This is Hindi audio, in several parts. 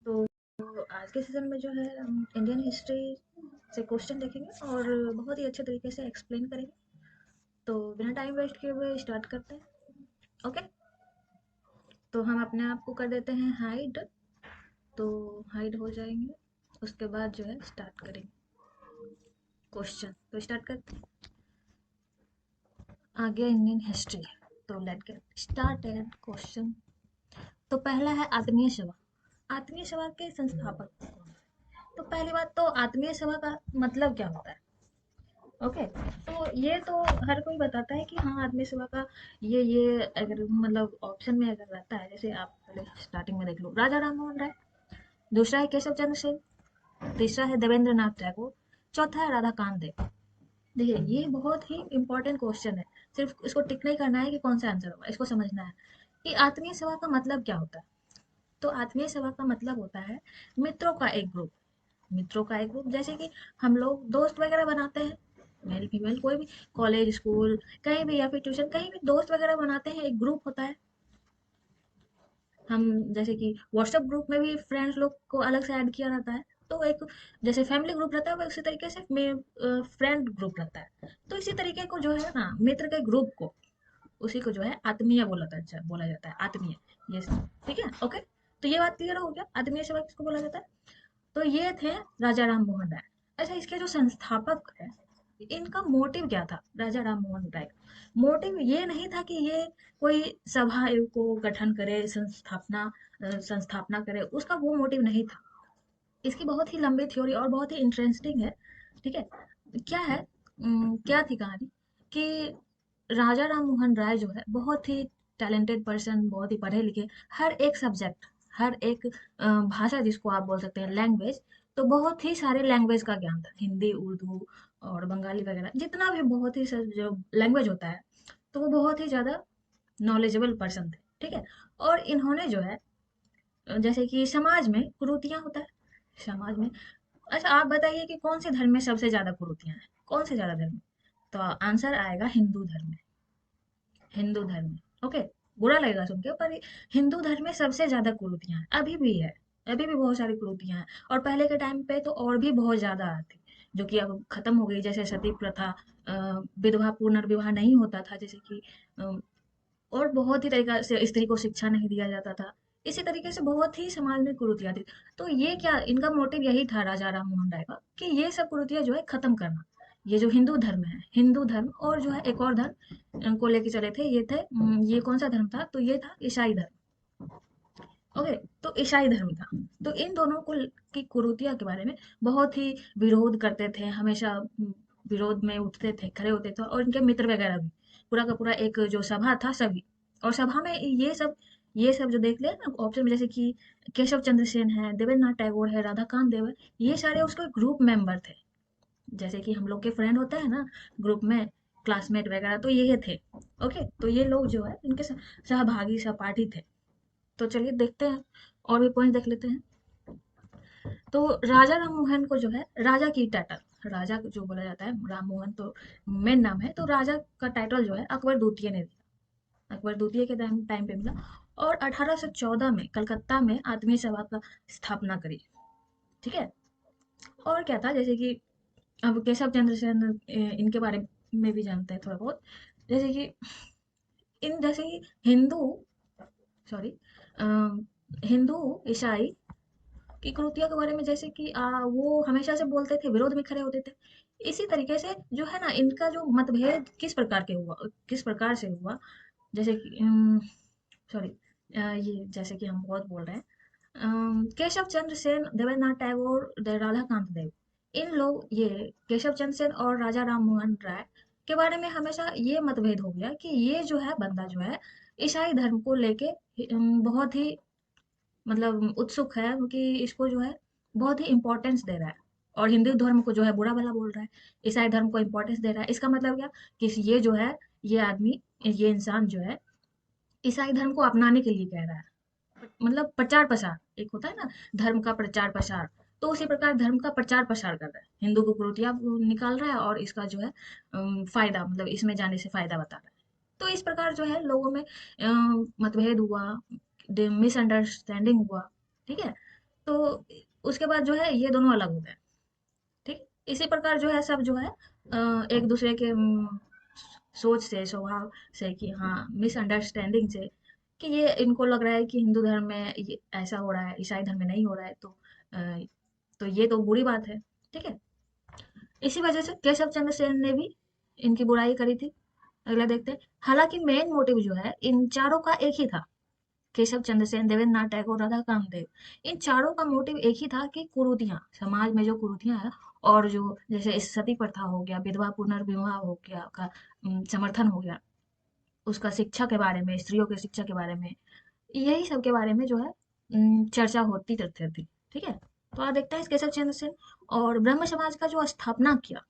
तो आज के सीज़न में जो है हम इंडियन हिस्ट्री से क्वेश्चन देखेंगे और बहुत ही अच्छे तरीके से एक्सप्लेन करेंगे। तो बिना टाइम वेस्ट किए हुए स्टार्ट करते हैं। ओके, तो हम अपने आप को कर देते हैं हाइड। तो हाइड हो जाएंगे, उसके बाद जो है स्टार्ट करेंगे क्वेश्चन। तो स्टार्ट करते हैं। आ गया इंडियन हिस्ट्री, तो लेट गेट स्टार्टेड क्वेश्चन। तो पहला है आत्मीय सभा। आत्मीय सभा के संस्थापक कौन? तो पहली बात तो आत्मीय सभा का मतलब क्या होता है? ओके, तो ये तो हर कोई बताता है कि हाँ आत्मीय सभा का ये अगर मतलब ऑप्शन में अगर रहता है, जैसे आप पहले स्टार्टिंग में देख लो, राजा राम मोहन राय, दूसरा है केशव चंद्र सेन, तीसरा है देवेंद्र नाथ टैगोर, चौथा है राधा कांत देव। देखिए ये बहुत ही इंपॉर्टेंट क्वेश्चन है। सिर्फ इसको टिक नहीं करना है कि कौन सा आंसर होगा, इसको समझना है कि आत्मीय सभा का मतलब क्या होता है। तो आत्मीय सभा का मतलब होता है मित्रों का एक ग्रुप। मित्रों का एक ग्रुप, जैसे कि हम लोग दोस्त वगैरह बनाते हैं, मेल फीमेल कोई भी, कॉलेज स्कूल कहीं भी या फिर ट्यूशन कहीं भी दोस्त वगैरह बनाते हैं, एक ग्रुप होता है। हम जैसे कि व्हाट्सएप ग्रुप में भी फ्रेंड्स लोग को अलग से ऐड किया रहता है। तो एक जैसे फैमिली ग्रुप रहता है, उसी तरीके से फ्रेंड ग्रुप रहता है। तो इसी तरीके को जो है ना, मित्र के ग्रुप को, उसी को जो है आत्मीय बोला जाता है, आत्मीय। ये ठीक है, ओके। तो ये बात क्लियर हो गया, आत्मीय सेवा किसको बोला जाता है। तो ये थे राजा राम मोहन राय। अच्छा, इसके जो संस्थापक है, इनका मोटिव क्या था राजा राम मोहन राय का? मोटिव ये नहीं था कि ये कोई सभा को गठन करे, संस्थापना करे, उसका वो मोटिव नहीं था। इसकी बहुत ही लंबी थ्योरी और बहुत ही इंटरेस्टिंग है। ठीक है, क्या है, क्या थी कहानी कि राजा राम मोहन राय जो है बहुत ही टैलेंटेड पर्सन, बहुत ही पढ़े लिखे, हर एक सब्जेक्ट, हर एक भाषा जिसको आप बोल सकते हैं लैंग्वेज, तो बहुत ही सारे लैंग्वेज का ज्ञान था, हिंदी उर्दू और बंगाली वगैरह, जितना भी बहुत ही जो लैंग्वेज होता है, तो वो बहुत ही ज़्यादा नॉलेजेबल पर्सन थे। ठीक है, और इन्होंने जो है जैसे कि समाज में कुरीतियां होता है, समाज में। अच्छा आप बताइए कि कौन से धर्म में सबसे ज्यादा कुरीतियां हैं, कौन से ज्यादा धर्म में? तो आंसर आएगा हिंदू धर्म में। हिंदू धर्म में, ओके। बुरा लगेगा सुन के, पर हिंदू धर्म में सबसे ज्यादा कुरीतियां हैं, अभी भी है। अभी भी बहुत सारी कुरीतियां हैं, और पहले के टाइम पे तो और भी बहुत ज्यादा थी, जो कि अब खत्म हो गई। जैसे सती प्रथा, विधवा पुनर्विवाह नहीं होता था, जैसे कि और बहुत ही तरीका से स्त्री को शिक्षा नहीं दिया जाता था। इसी तरीके से बहुत ही समाज में कुरीतियां थी। तो ये क्या, इनका मोटिव यही था राजा राम मोहन राय का, कि ये सब कुरीतियां जो है खत्म करना। ये जो हिंदू धर्म है, हिंदू धर्म और जो है एक और धर्म को लेके चले थे, ये थे ये कौन सा धर्म था, तो ये था ईसाई धर्म। ओके, तो ईसाई धर्म था। तो इन दोनों को की कुरीतियों के बारे में बहुत ही विरोध करते थे, हमेशा विरोध में उठते थे, खड़े होते थे, और इनके मित्र वगैरह भी, पूरा का पूरा एक जो सभा था सभी। और सभा में ये सब जो देख ले ना ऑप्शन में, जैसे कि केशव चंद्र सेन है, देवेंद्र नाथ टैगोर है, राधा कांत देव है, ये सारे उसके ग्रुप मेंबर थे। जैसे कि हम लोग के फ्रेंड होते हैं ना ग्रुप में, क्लासमेट वगैरह, तो ये थे। ओके, तो ये लोग जो है इनके सहभागी सहपाठी थे। तो चलिए देखते हैं, और भी पॉइंट देख लेते हैं। तो राजा राम मोहन को जो है राजा की टाइटल, राजा जो बोला जाता है, राम मोहन तो मेन नाम है, तो राजा का टाइटल जो है अकबर द्वितीय ने दिया। अकबर द्वितीय के टाइम टाइम पे मिला, और 1814 में कलकत्ता में आत्मीय सभा का स्थापना करी। ठीक है, और क्या था, जैसे कि अब केशव चंद्र सेन, इनके बारे में भी जानते हैं थोड़ा बहुत। जैसे कि इन जैसे कि हिंदू, सॉरी, हिंदू ईसाई की कुरीतियों के बारे में, जैसे कि वो हमेशा से बोलते थे, विरोध में खड़े होते थे। इसी तरीके से जो है ना, इनका जो मतभेद किस प्रकार से हुआ, जैसे कि सॉरी, ये जैसे कि हम बहुत बोल रहे हैं, केशव चंद्र सेन, देवेंद्र नाथ टैगोर, राधा कांत देव, इन लोग, ये केशव चंद्र सेन और राजा राम मोहन राय के बारे में हमेशा ये मतभेद हो गया कि ये जो है बंदा जो है ईसाई धर्म को लेके बहुत ही मतलब उत्सुक है, कि इसको जो है बहुत ही इंपॉर्टेंस दे रहा है, और हिंदू धर्म को जो है बुरा भला बोल रहा है, ईसाई धर्म को इंपॉर्टेंस दे रहा है। इसका मतलब क्या, कि ये जो है, ये आदमी, ये इंसान जो है ईसाई धर्म को अपनाने के लिए कह रहा है। मतलब प्रचार प्रसार, एक होता है ना धर्म का प्रचार प्रसार, तो उसी प्रकार धर्म का प्रचार प्रसार कर रहा है, हिंदू को कुरीतियां निकाल रहा है, और इसका जो है फायदा, मतलब इसमें जाने से फायदा बता रहा है। तो इस प्रकार जो है लोगों में मतभेद हुआ, मिसअंडरस्टैंडिंग हुआ। ठीक है, तो उसके बाद जो है ये दोनों अलग हो गए। ठीक, इसी प्रकार जो है सब जो है एक दूसरे के सोच से, स्वभाव से, कि हाँ मिसअंडरस्टैंडिंग से, कि ये इनको लग रहा है कि हिंदू धर्म में ये ऐसा हो रहा है, ईसाई धर्म में नहीं हो रहा है, तो ये तो बुरी बात है। ठीक है, इसी वजह से केशव चंद्र सेन ने भी इनकी बुराई करी थी। अगला देखते हैं। हालांकि मेन मोटिव जो है इन चारों का एक ही था, केशव चंद्र सेन, देवेंद्रनाथ टैगोर, राधा कामदेव, इन चारों का मोटिव एक ही था कि कुरीतियां, समाज में जो कुरीतियां है, और जो जैसे इस सती प्रथा हो गया, विधवा पुनर्विवाह हो गया का समर्थन हो गया, उसका शिक्षा के बारे में, स्त्रियों की शिक्षा के बारे में, यही सब के बारे में जो है चर्चा होती रहती थी। ठीक है, तो आप देखते हैं इस केशव चंद्र सेन और ब्रह्म समाज का जो स्थापना किया,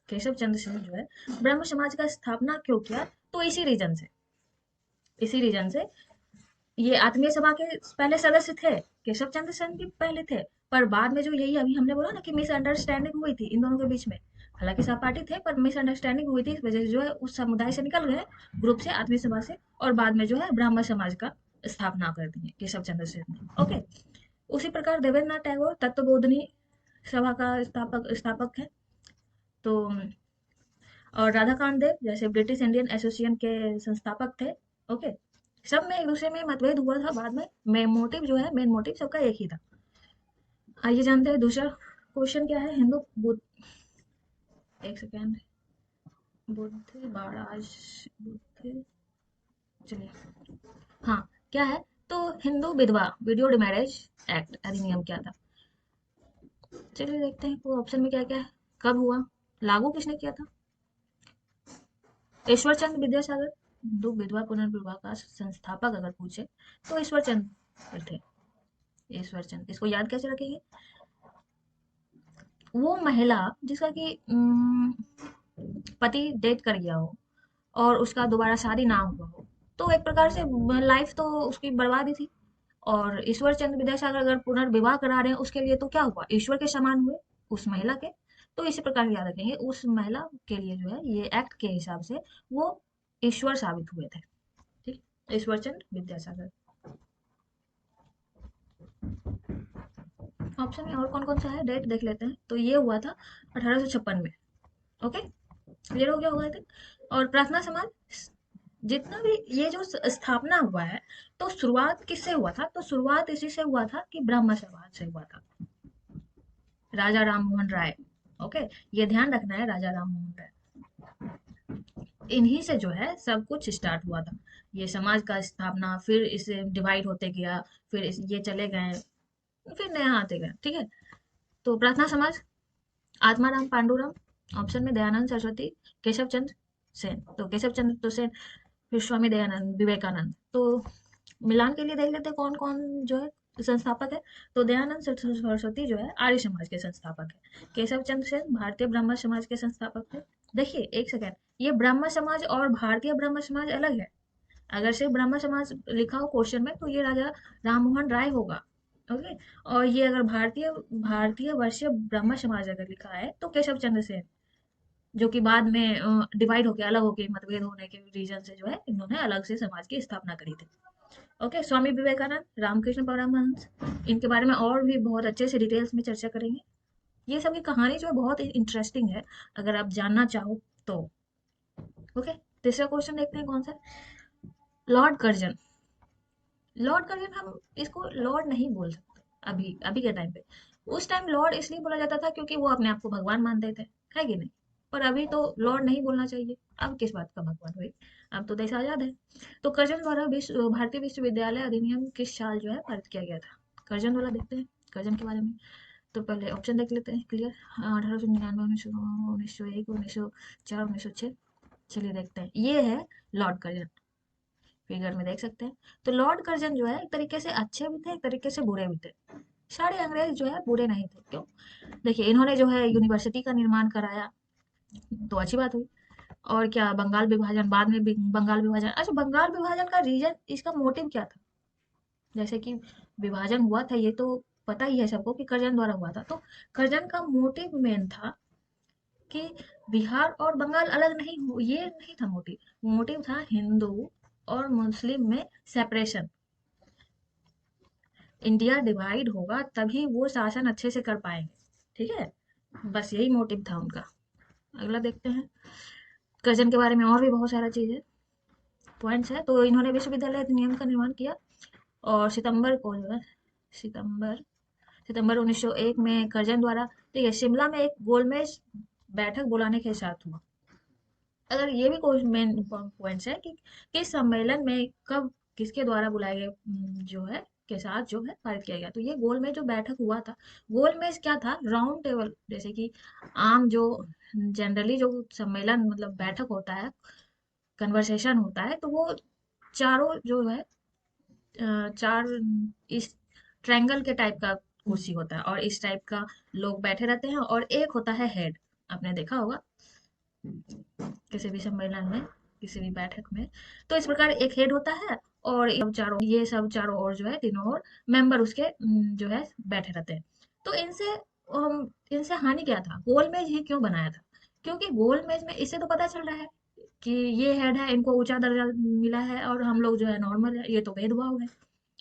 केशव चंद्र सेन जो है ब्रह्म समाज का स्थापना क्यों किया, तो इसी रीजन से ये आत्मीय सभा के पहले सदस्य थे, केशव चंद्र सेन भी पहले थे, पर बाद में जो यही अभी हमने बोला ना कि मिसअंडरस्टैंडिंग हुई थी इन दोनों के बीच में, हालांकि सहपाठी थे पर मिसअंडरस्टैंडिंग हुई थी, इस वजह से जो है उस समुदाय से निकल गए, ग्रुप से, आत्मीय सभा से, और बाद में जो है ब्राह्मण समाज का स्थापना कर दी केशव चंद्र सेन ने। ओके, उसी प्रकार देवेंद्रनाथ टैगोर तत्वबोधनी सभा का स्थापक स्थापक है। तो और राधा कामदेव जैसे ब्रिटिश इंडियन एसोसिएशन के संस्थापक थे। ओके, सब में एक दूसरे में मतभेद हुआ था बाद में, मोटिव जो है, मेन मोटिव सबका एक ही था। आइए जानते हैं दूसरा क्वेश्चन क्या है। हिंदू बुद्ध, एक सेकेंड, बुद्ध बाराज, बुद्ध, चलिए, हाँ, क्या है, तो हिंदू विधवा विडोड मैरिज एक्ट अधिनियम क्या था। चलिए देखते हैं वो ऑप्शन में क्या क्या है, कब हुआ, लागू किसने किया था। ईश्वर चंद्र विद्यासागर, हिंदू विधवा पुनर्विवाह का संस्थापक अगर पूछे तो ईश्वर चंद्र थे। ईश्वर चंद्र, इसको याद कैसे रखेंगे, वो महिला जिसका कि पति डेट कर गया हो और उसका दोबारा शादी ना हुआ हो, तो एक प्रकार से लाइफ तो उसकी बर्बाद ही थी। और ईश्वर चंद्र विद्यासागर अगर पुनर्विवाह करा रहे हैं उसके लिए, तो क्या हुआ, ईश्वर के समान हुए उस महिला के। तो इसी प्रकार याद रखेंगे, उस महिला के लिए जो है ये एक्ट के हिसाब से वो ईश्वर साबित हुए थे। ठीक, ईश्वर चंद्र विद्यासागर। ऑप्शन में और कौन कौन सा है, डेट देख लेते हैं। तो ये हुआ था 1856 में। ओके, क्लियर हो गया होगा आई थिंक। और प्रार्थना समाज, जितना भी ये जो स्थापना हुआ है, तो शुरुआत किससे हुआ था, तो शुरुआत इसी से हुआ था कि ब्रह्म समाज से हुआ था, राजा राम मोहन राय। ओके, ये ध्यान रखना है, राजा राम मोहन राय, इन्हीं से जो है सब कुछ स्टार्ट हुआ था, ये समाज का स्थापना, फिर इसे डिवाइड होते गया, फिर ये चले गए, फिर नया आते गए। ठीक है, तो प्रार्थना समाज, आत्माराम पांडुरंग, ऑप्शन में दयानंद सरस्वती, केशव चंद्र सेन, तो केशव चंद्र तो सेन, फिर स्वामी दयानंद, विवेकानंद। तो मिलान के लिए देख लेते हैं कौन कौन जो है संस्थापक है। तो दयानंद सरस्वती जो है आर्य समाज के संस्थापक है, केशव चंद्र सेन भारतीय ब्राह्मण समाज के संस्थापक है। देखिए एक सेकेंड, ये ब्राह्मण समाज और भारतीय ब्राह्मण समाज अलग है, अगर सिर्फ ब्राह्मण समाज लिखा हो क्वेश्चन में तो ये राजा राममोहन राय होगा। ओके, और ये अगर भारतीय भारतीय वर्षीय ब्राह्मण समाज अगर लिखा है तो केशव चंद्र सेन, जो कि बाद में डिवाइड होके, अलग होके, मतभेद होने के रीजन से जो है इन्होंने अलग से समाज की स्थापना करी थी। ओके, स्वामी विवेकानंद, रामकृष्ण परमहंस, इनके बारे में और भी बहुत अच्छे से डिटेल्स में चर्चा करेंगे। ये सब की कहानी जो है बहुत इंटरेस्टिंग है, अगर आप जानना चाहो तो। ओके, तीसरा क्वेश्चन देखते हैं कौन सा, लॉर्ड कर्जन। लॉर्ड कर्जन, हम इसको लॉर्ड नहीं बोल सकते अभी अभी के टाइम पे। उस टाइम लॉर्ड इसलिए बोला जाता था क्योंकि वो अपने आप को भगवान मानते थे, है कि नहीं। पर अभी तो लॉर्ड नहीं बोलना चाहिए, अब किस बात का भगवान हुई, अब तो देश आजाद है। तो कर्जन द्वारा भारतीय विश्वविद्यालय अधिनियम किस साल जो है पारित किया गया था। कर्जन वाला देखते हैं, कर्जन के बारे में। तो पहले ऑप्शन देख लेते हैं, क्लियर, 1899, 1901, 1904, 1906। चलिए देखते हैं, ये है लॉर्ड कर्जन, फिगर में देख सकते हैं। तो लॉर्ड कर्जन जो है एक तरीके से अच्छे भी थे, एक तरीके से बुरे भी थे। सारे अंग्रेज जो है बुरे नहीं थे, क्यों, देखिए इन्होंने जो है यूनिवर्सिटी का निर्माण कराया, तो अच्छी बात हुई। और क्या, बंगाल विभाजन, बाद में बंगाल विभाजन, अच्छा बंगाल विभाजन का रीजन, इसका मोटिव क्या था, जैसे कि विभाजन हुआ था ये तो पता ही है सबको कि कर्जन द्वारा हुआ था। तो कर्जन का मोटिव मेन था कि बिहार और बंगाल अलग नहीं हो, ये नहीं था मोटिव, मोटिव था हिंदू और मुस्लिम में सेपरेशन। इंडिया डिवाइड होगा तभी वो शासन अच्छे से कर पाएंगे। ठीक है, बस यही मोटिव था उनका। अगला देखते हैं। कर्जन के बारे में और भी बहुत सारा चीज़ है, पॉइंट्स है। तो इन्होंने विश्वविद्यालय अधिनियम का निर्माण किया, और सितंबर को जो है, सितंबर सितंबर 1901 में कर्जन द्वारा, ठीक है, शिमला में एक गोलमेज बैठक बुलाने के साथ हुआ। अगर ये भी कोई मेन पॉइंट्स है कि किस सम्मेलन में कब किसके द्वारा बुलाए गए, जो है के साथ जो है पारित किया गया। तो ये गोलमेज जो बैठक हुआ था, गोलमेज क्या था, राउंड टेबल, जैसे कि आम जो जनरली जो सम्मेलन मतलब बैठक होता है, कन्वर्सेशन होता है, तो वो चारों जो है चार इस ट्रायंगल के टाइप का कुर्सी होता है, और इस टाइप का लोग बैठे रहते हैं, और एक होता है हेड। आपने देखा होगा किसी भी सम्मेलन में, किसी भी बैठक में, तो इस प्रकार एक हेड होता है, और ये सब चारों ओर जो है, तीनों ओर मेंबर उसके जो है बैठे रहते हैं। तो इनसे हानि क्या था, गोलमेज ही क्यों बनाया था? क्योंकि गोलमेज में इससे तो पता चल रहा है कि ये हेड है, इनको ऊंचा दर्जा मिला है, और हम लोग जो है नॉर्मल है, ये तो भेदभाव है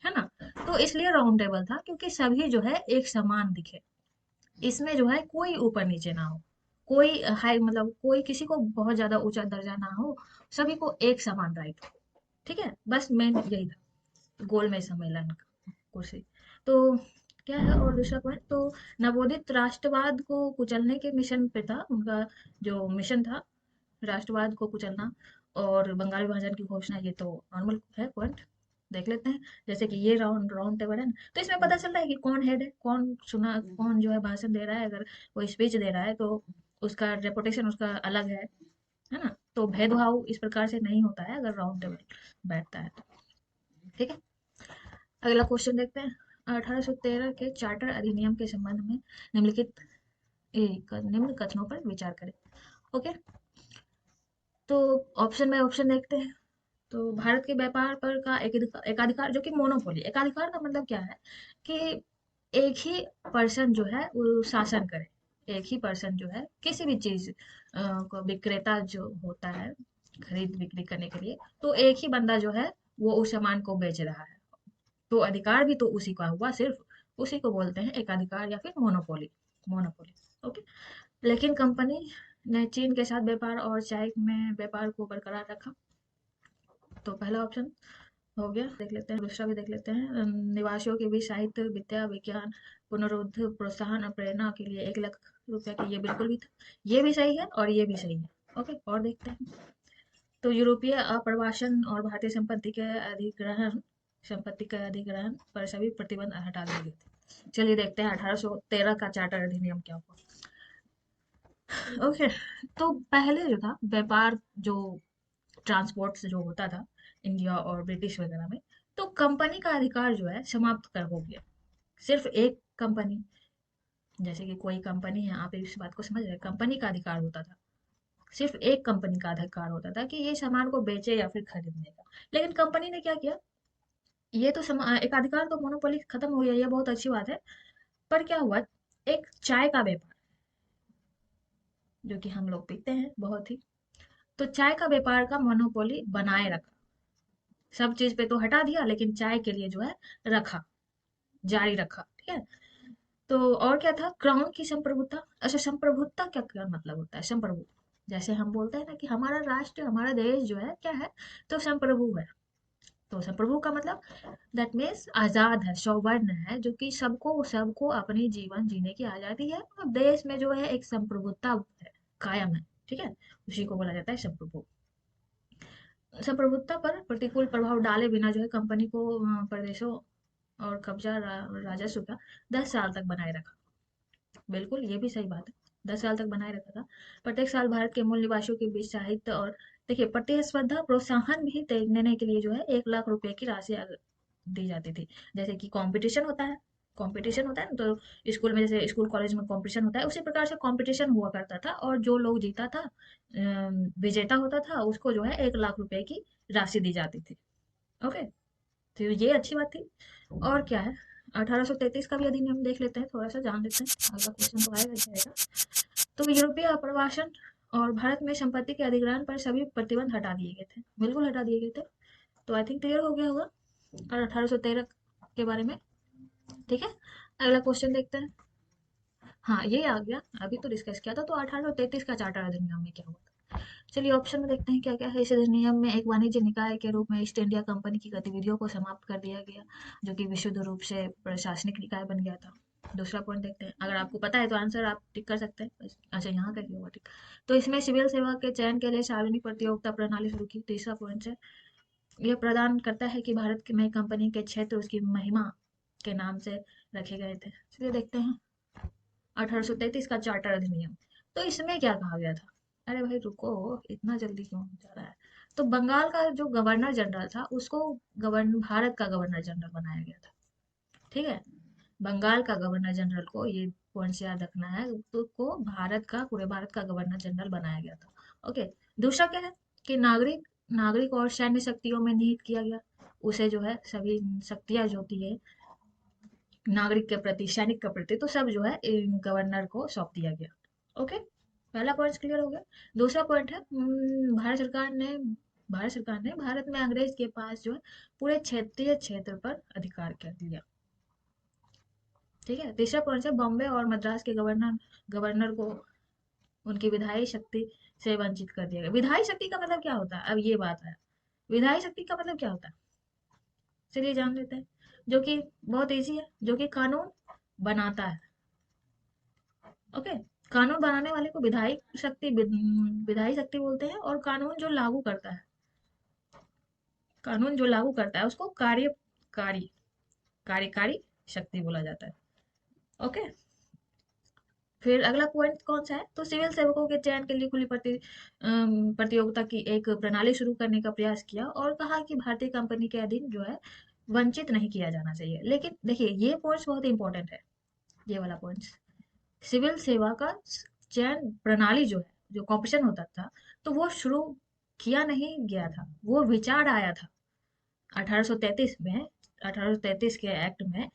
ना। तो इसलिए राउंड टेबल था, क्योंकि सभी जो है एक समान दिखे, इसमें जो है कोई ऊपर नीचे ना हो, कोई हाई मतलब कोई किसी को बहुत ज्यादा ऊंचा दर्जा ना हो, सभी को एक समान राइट हो। ठीक है, बस मेन यही था गोल में सम्मेलन का कुर्सी। तो क्या है और दूसरा पॉइंट, तो नवोदित राष्ट्रवाद को कुचलने के मिशन पे था उनका, जो मिशन था राष्ट्रवाद को कुचलना और बंगाल विभाजन की घोषणा। ये तो नॉर्मल है पॉइंट, देख लेते हैं। जैसे कि ये राउंड राउंड टेबल है ना, तो इसमें पता चल रहा है कि कौन हेड है, कौन सुना, कौन जो है भाषण दे रहा है। अगर कोई स्पीच दे रहा है तो उसका रेपुटेशन उसका अलग है ना। तो भेदभाव इस प्रकार से नहीं होता है अगर राउंड टेबल बैठता है तो। ठीक है, अगला क्वेश्चन देखते हैं। 1813 के चार्टर अधिनियम के संबंध में निम्नलिखित निम्न कथनों पर विचार करें। ओके, तो ऑप्शन बाय ऑप्शन देखते हैं। तो भारत के व्यापार पर का एकाधिकार, जो कि मोनोपोली, एकाधिकार का मतलब क्या है कि एक ही पर्सन जो है वो शासन करे। एक ही पर्सन जो है किसी भी चीज को, विक्रेता जो होता है खरीद बिक्री करने के लिए, तो एक ही बंदा जो है वो उस सामान को बेच रहा है, तो अधिकार भी तो उसी का हुआ, सिर्फ उसी को बोलते हैं एकाधिकार या फिर मोनोपोली। Monopoly, okay. लेकिन कंपनी ने चीन के साथ व्यापार और चाय में व्यापार को बरकरार रखा। तो पहला ऑप्शन हो गया, देख लेते हैं दूसरा भी देख लेते हैं। निवासियों के बीच साहित्य विद्या विज्ञान पुनरुद्ध प्रोत्साहन और प्रेरणा के लिए 1 लाख रुपए की, ये बिल्कुल भी था, ये भी सही है और ये भी सही है। ओके, और देखते हैं। तो यूरोपीय अप्रवासन और भारतीय संपत्ति के अधिग्रहण पर सभी प्रतिबंध हटा दिए गए थे। चलिए देखते हैं 1813 का चार्टर अधिनियम क्या हुआ। ओके, तो पहले जो था व्यापार, जो ट्रांसपोर्ट से जो होता था इंडिया और ब्रिटिश वगैरह में, तो कंपनी का अधिकार जो है समाप्त कर हो गया। सिर्फ एक कंपनी, जैसे कि कोई कंपनी है, आप इस बात को समझ रहे हैं, कंपनी का अधिकार होता था, सिर्फ एक कंपनी का अधिकार होता था कि ये सामान को बेचे या फिर खरीदने का। लेकिन कंपनी ने क्या किया, ये तो एक अधिकार तो मोनोपोली खत्म हो गया, ये बहुत अच्छी बात है। पर क्या हुआ, एक चाय का व्यापार जो कि हम लोग पीते हैं बहुत ही, तो चाय का व्यापार का मोनोपोली बनाए रखा। सब चीज पे तो हटा दिया, लेकिन चाय के लिए जो है रखा, जारी रखा। ठीक है, तो और क्या था, क्राउन की संप्रभुता। अच्छा, संप्रभुता क्या क्या मतलब होता है, संप्रभु, जैसे हम बोलते हैं ना कि हमारा राष्ट्र, हमारा देश जो है क्या है, तो संप्रभु है। तो संप्रभु का मतलब दैट मीन्स आजाद है, सौवर्ण है, जो कि सबको सबको अपनी जीवन जीने की आजादी है, और देश में जो है एक संप्रभुता है, कायम है। ठीक है, उसी को बोला जाता है संप्रभु। संप्रभुता पर प्रतिकूल प्रभाव डाले बिना जो है कंपनी को प्रदेशों और कब्जा राजस्व का 10 साल तक बनाए रखा। बिल्कुल, ये भी सही बात है, 10 साल तक बनाए रखा था। प्रत्येक साल भारत के मूल निवासियों के बीच साहित्य और, देखिए, प्रतिस्पर्धा प्रोत्साहन भी देने के लिए जो है 1 लाख रुपए की राशि दी जाती थी। जैसे कि कंपटीशन होता है, कंपटीशन होता है ना, तो स्कूल में जैसे स्कूल कॉलेज में कंपटीशन होता है, उसी प्रकार से कंपटीशन हुआ करता था, और जो लोग जीता था, विजेता होता था, उसको जो है 1 लाख रुपए की राशि दी जाती थी। ओके, तो ये अच्छी बात थी। और क्या है, 1833 का भी अधिनियम देख लेते हैं, थोड़ा सा जान लेते हैं, अगला क्वेश्चन तो आएगा ही आएगा। तो यूरोपीय आप्रवासन और भारत में संपत्ति के अधिग्रहण पर सभी प्रतिबंध हटा दिए गए थे, बिल्कुल हटा दिए गए थे। तो आई थिंक क्लियर हो गया होगा और 1813 के बारे में। ठीक है, अगला क्वेश्चन देखते हैं। हाँ, ये आ गया, अभी तो डिस्कस किया था। तो 1833 का चार्टर अधिनियम में क्या हुआ? चलिए ऑप्शन में देखते हैं क्या क्या है। इस अधिनियम में एक वाणिज्य निकाय के रूप में ईस्ट इंडिया कंपनी की गतिविधियों को समाप्त कर दिया गया, जो कि विशुद्ध रूप से प्रशासनिक निकाय बन गया था। दूसरा पॉइंट देखते हैं, अगर आपको पता है तो आंसर आप टिक कर सकते हैं। अच्छा, यहाँ का ही होगा टिक। तो इसमें सिविल सेवा के चयन के लिए सार्वजनिक प्रतियोगिता प्रणाली शुरू की। तीसरा पॉइंट है, यह प्रदान करता है कि में कंपनी के क्षेत्र उसकी महिमा के नाम से रखे गए थे। चलिए देखते हैं 1833 का चार्टर अधिनियम। तो इसमें क्या कहा गया था? अरे भाई रुको, इतना जल्दी क्यों जा रहा है? तो बंगाल का जो गवर्नर जनरल था उसको भारत का गवर्नर जनरल बनाया गया था। ठीक है, बंगाल का गवर्नर जनरल को, ये पॉइंट्स याद रखना है, तो को भारत का, पूरे भारत का गवर्नर जनरल बनाया गया था। ओके। दूसरा क्या है कि नागरिक नागरिक और सैन्य शक्तियों में निहित किया गया। उसे जो है सभी शक्तियां जो होती है नागरिक के प्रति, सैनिक के प्रति, तो सब जो है गवर्नर को सौंप दिया गया। ओके, पहला पॉइंट क्लियर हो गया। दूसरा पॉइंट है, भारत सरकार ने भारत में अंग्रेज के पास जो है पूरे क्षेत्रीय क्षेत्र पर अधिकार कर लिया। ठीक है, तीसरा पॉइंट है, बॉम्बे और मद्रास के गवर्नर को उनकी विधायी शक्ति से वंचित कर दिया गया। विधायी शक्ति का मतलब क्या होता है? अब ये बात है, विधायी शक्ति का मतलब क्या होता है? चलिए जान लेते हैं। जो कि बहुत इजी है, जो कि कानून बनाता है। ओके, कानून बनाने वाले को विधायी शक्ति बोलते हैं, और कानून जो लागू करता है, उसको कार्यकारी कार्यकारी शक्ति बोला जाता है। ओके। फिर अगला पॉइंट कौन सा है? तो सिविल सेवकों के चयन के लिए खुली प्रतियोगिता की एक प्रणाली शुरू करने का प्रयास किया, और कहा कि भारतीय कंपनी के अधीन जो है वंचित नहीं किया जाना चाहिए। लेकिन देखिए, ये पॉइंट्स बहुत इंपॉर्टेंट है, ये वाला पॉइंट। सिविल सेवा का चयन प्रणाली जो है, जो कॉम्पिटिशन होता था, तो वो शुरू किया नहीं गया था, वो विचार आया था 1833 में। 1833 के एक्ट में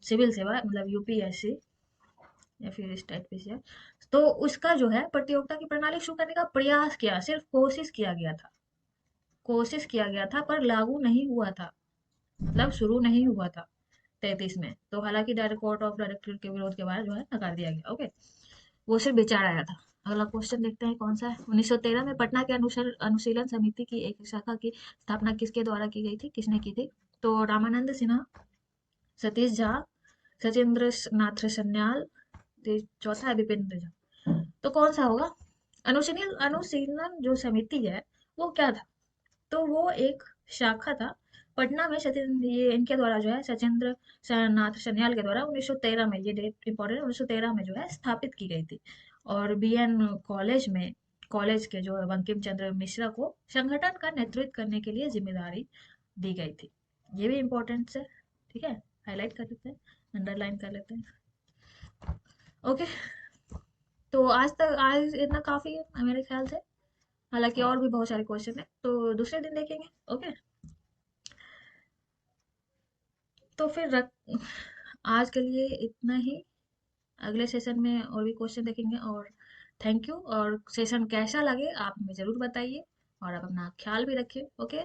सिविल सेवा मतलब यूपीएससी या फिर स्टेट पीसीआर, तो उसका जो है प्रतियोगिता की प्रणाली शुरू करने का प्रयास किया, सिर्फ कोशिश किया गया था। कोशिश किया गया था पर लागू नहीं हुआ था, मतलब शुरू नहीं हुआ था 33 में। तो हालांकि डायरेक्ट कोर्ट ऑफ डायरेक्टर के विरोध के बाद जो है नकार दिया गया। ओके, वो सिर्फ विचार आया था। अगला क्वेश्चन देखते हैं कौन सा है। 1913 में पटना के अनुशीलन समिति की एक शाखा की स्थापना किसके द्वारा की गई थी, किसने की थी? तो रामानंद सिन्हा, सतीश झा, सचिंद्र नाथ सन्याल, चौथा है विपिन झा। तो कौन सा होगा? अनुशीलन जो समिति है वो क्या था? तो वो एक शाखा था पटना में, सचिंद्र, ये इनके द्वारा जो है सचिंद्र नाथ सन्याल के द्वारा 1913 में, ये डेट इंपॉर्टेंट, 1913 में जो है स्थापित की गई थी। और बीएन कॉलेज में, कॉलेज के जो है बंकिम चंद्र मिश्रा को संगठन का नेतृत्व करने के लिए जिम्मेदारी दी गई थी। ये भी इम्पोर्टेंट है। ठीक है, हाईलाइट कर लेते हैं, अंडरलाइन कर लेते हैं। ओके, तो आज इतना काफी है मेरे ख्याल से। हालांकि और भी बहुत सारे क्वेश्चन है, तो दूसरे दिन देखेंगे। ओके, तो फिर आज के लिए इतना ही। अगले सेशन में और भी क्वेश्चन देखेंगे। और थैंक यू। और सेशन कैसा लगे आप हमें ज़रूर बताइए, और आप अपना ख्याल भी रखिए। ओके।